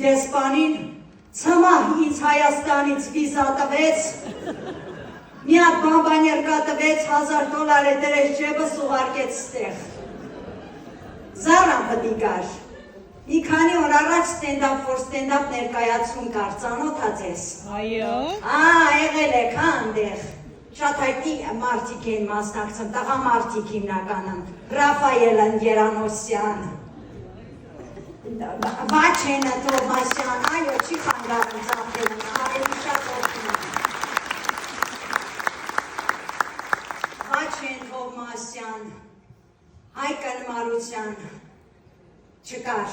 Դեսպանին ցմահ ինձ Հայաստանից վիզա տվեց, մի հատ բամբաներկա տվեց, $1000 դրեց ջեբս ուղարկեց ստեղ։ Զարան պտի գար։ Մի քանի օր առաջ stand-up for stand-up ներկայացում կար, ծանոթաց ես։ Այո։ Եղել եք, այնտեղ։ Շատ հայտնի մարդիկ են մասնակցում, տղամարդիկ հիմնականում, Ռաֆայելն Երանոսյան, Վաչենը Թովմասյան, այո, չի խանգարում ծախելն, ավելի շատ օգնում։ Վաչեն Թովմասյան, Հայկն Մարության, չկար։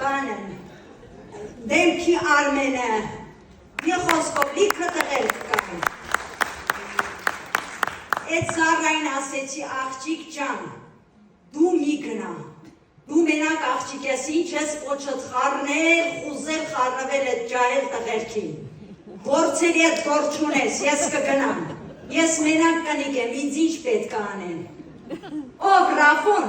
Բանն, դեմքի Արմենը, մի խոսքով լիքը տղեր կկային։ Էդ Սարային ասեցի, աղջիկ ջան, դու մի գնա, դու մենակ աղջիկ ես, ինչ ես պոչըտ խառնել, խուզել, խառնվել էդ ջահել տղերքին։ Գործերի էդ գործ չունես, ես կգնամ, ես մենակ կնիկ եմ, ինձ ինչ պետք է անեն։ Ով Ռաֆոն։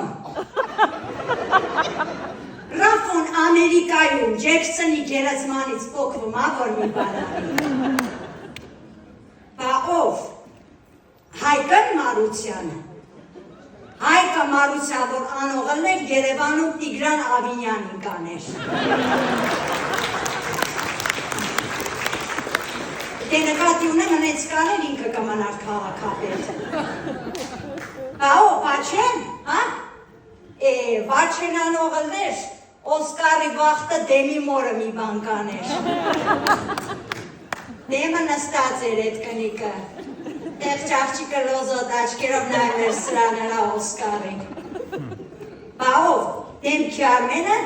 Ռաֆոն Ամերիկայում Ջեքսոնի գերեզմանից փոխվում, որ մի բան անի։ Բա ով։ Հայկն Մարությանը։ Հայկը Մարության, որ անողլն էր Երևանում Տիգրան Ավինյանին կաներ։ Դե նկատի ունեմ հենց կաներ ինքը կմանար քաղաքապետ։ Բա ով, Վաչեն, հա։ Վաչեն անողլն էր, Օսկարի վախտը դեմի մորը մի բան կաներ։ Դեմը նստած էր էդ կնիկը։ Տեղ ճաղճիկը լոզոտ աչկերով նայում էր սրա նրա Օսկարին։ Բա ով, դեմքի Արմենը։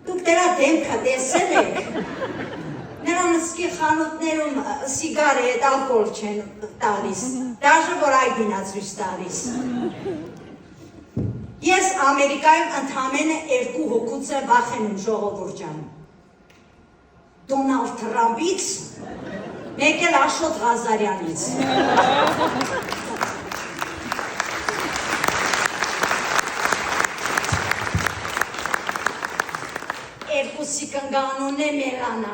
Դուք դրա դեմքը տեսել եք։ Նրան սկի խանութներում սիգարի հետ ալկոլ չեն տալիս, դաժե որ այդինա ցույց տալիս։ Ես Ամերիկայում ընդամենը 2 հոգուց եմ վախենում ժողովուրդ ջան։ Դոնալդ Թրամփից, մեկ էլ Աշոտ Ղազարյանից։ Երկուսի կնգանուն է Մելանա։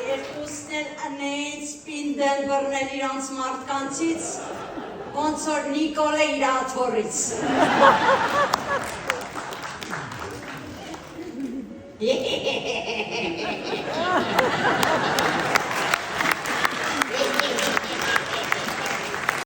Երկուսն էլ անենց պինդեն բռնել իրանց մարդկանցից, ոնց որ Նիկոլը իր աթոռից։